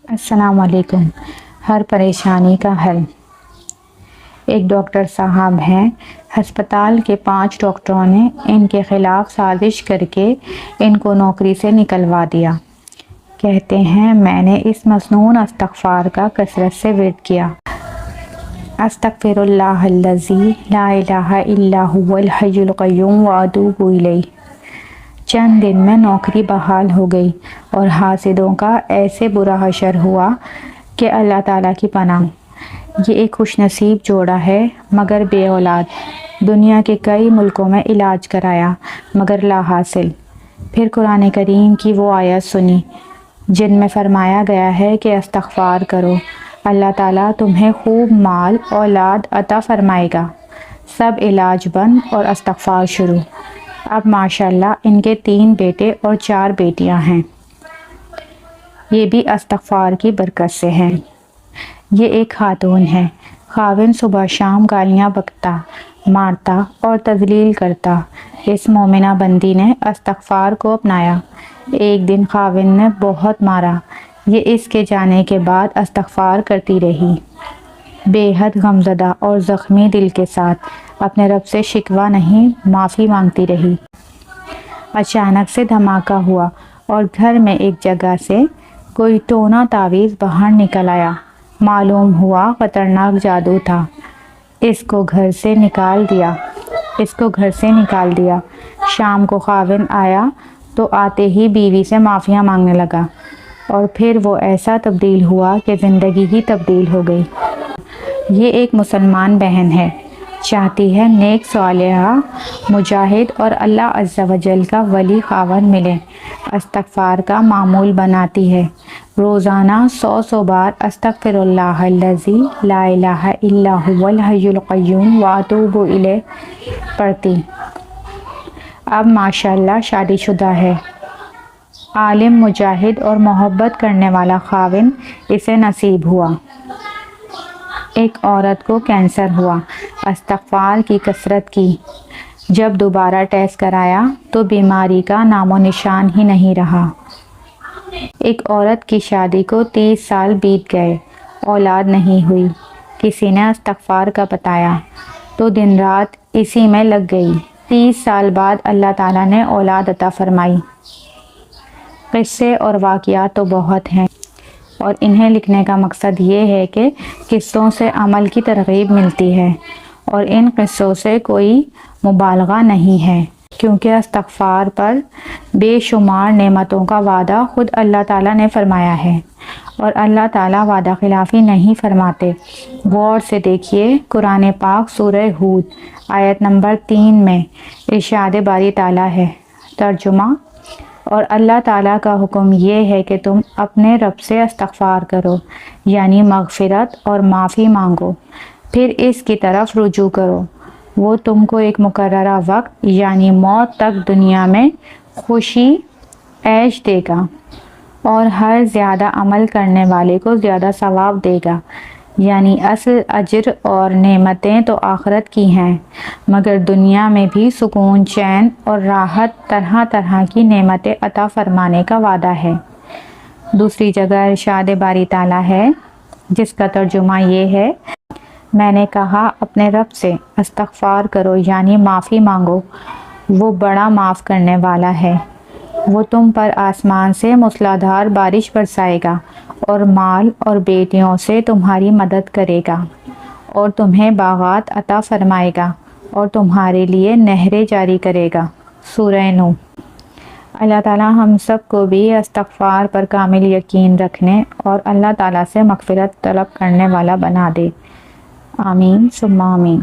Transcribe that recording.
अस्सलाम वालेकुम। हर परेशानी का हल। एक डॉक्टर साहब हैं, हस्पताल के 5 डॉक्टरों ने इनके ख़िलाफ़ साजिश करके इनको नौकरी से निकलवा दिया। कहते हैं मैंने इस मसनून इस्तग़फ़ार का कसरत से विर्द किया। अस्तग़फ़िरुल्लाहल्लज़ी ला इलाहा इल्ला हुवल हय्युल क़य्यूम व अतूबु इलैह। चंद दिन में नौकरी बहाल हो गई और हासिदों का ऐसे बुरा हशर हुआ कि अल्लाह ताला की पनाह। ये एक खुशनसीब जोड़ा है मगर बे औलाद। दुनिया के कई मुल्कों में इलाज कराया मगर ला हासिल। फिर कुरान करीम की वो आयत सुनी जिनमें फरमाया गया है कि इस्तग़फ़ार करो, अल्लाह ताला तुम्हें खूब माल औलाद अता फरमाएगा। सब इलाज बंद और इस्तग़फ़ार शुरू। अब माशाल्लाह इनके 3 बेटे और 4 बेटियां हैं। ये भी इस्तग़फ़ार की बरकत से हैं। ये एक खातून है, खाविंद सुबह शाम गालियाँ बकता, मारता और तज़लील करता। इस मोमिना बंदी ने इस्तग़फ़ार को अपनाया। एक दिन खाविंद ने बहुत मारा। ये इसके जाने के बाद इस्तग़फ़ार करती रही, बेहद गमज़दा और ज़ख्मी दिल के साथ अपने रब से शिकवा नहीं माफ़ी मांगती रही। अचानक से धमाका हुआ और घर में एक जगह से कोई टोना तावीज़ बाहर निकल आया। मालूम हुआ ख़तरनाक जादू था। इसको घर से निकाल दिया। शाम को खाविंद आया तो आते ही बीवी से माफ़िया मांगने लगा और फिर वो ऐसा तब्दील हुआ कि ज़िंदगी ही तब्दील हो गई। ये एक मुसलमान बहन है, चाहती है नेक सालिहा मुजाहिद और अल्लाह अज़्ज़ा वजल का वली खावन मिले। इस्तग़फ़ार का मामूल बनाती है। रोज़ाना 100 बार अस्तग़फ़िरुल्लाहल्लज़ी ला इलाहा इल्ला हुवल हय्युल क़य्यूम व अतूबु इलैह पढ़ती। अब माशाल्लाह शादीशुदा है। आलिम, मुजाहिद और मोहब्बत करने वाला खाविन इसे नसीब हुआ। एक औरत को कैंसर हुआ, इस्तग़फ़ार की कसरत की। जब दोबारा टेस्ट कराया तो बीमारी का नामो निशान ही नहीं रहा। एक औरत की शादी को 30 साल बीत गए, औलाद नहीं हुई। किसी ने इस्तग़फ़ार का बताया तो दिन रात इसी में लग गई। 30 साल बाद अल्लाह ताला ने औलाद अता फरमाई। क़िस्से और वाक़ियात तो बहुत हैं और इन्हें लिखने का मकसद ये है कि क़िस्सों से अमल की तरग़ीब मिलती है और इन क़िस्सों से कोई मुबालगा नहीं है, क्योंकि इस्तग़फ़ार पर बेशुमार नेमतों का वादा खुद अल्लाह ताला ने फरमाया है और अल्लाह ताला वादा खिलाफ़ी नहीं फरमाते। गौर से देखिए, कुरान पाक सूरह हूद आयत नंबर 3 में इरशाद बारी ताला है, तर्जुमा, और अल्लाह ताला का हुक्म ये है कि तुम अपने रब से इस्तग़फ़ार करो, यानी मग़फ़िरत और माफ़ी मांगो, फिर इसकी तरफ रुजू करो। वो तुमको एक मुकर्ररा वक्त यानी मौत तक दुनिया में खुशी ऐश देगा और हर ज़्यादा अमल करने वाले को ज़्यादा सवाब देगा। यानी असल अजर और नेमतें तो आखिरत की हैं, मगर दुनिया में भी सुकून, चैन और राहत, तरह तरह की नेमतें अता फरमाने का वादा है। दूसरी जगह इरशाद बारी ताला है, जिसका तर्जुमा ये है, मैंने कहा अपने रब से इस्तग़फ़ार करो यानी माफ़ी मांगो, वो बड़ा माफ़ करने वाला है। वो तुम पर आसमान से मूसलाधार बारिश बरसाएगा और माल और बेटियों से तुम्हारी मदद करेगा और तुम्हें बागात अता फरमाएगा और तुम्हारे लिए नहरें जारी करेगा। सूरह नूह। अल्लाह ताला हम सब को भी इस्तग़फ़ार पर कामिल यकीन रखने और अल्लाह ताला से मग़फ़िरत तलब करने वाला बना दे। आमीन सुम्मा आमीन।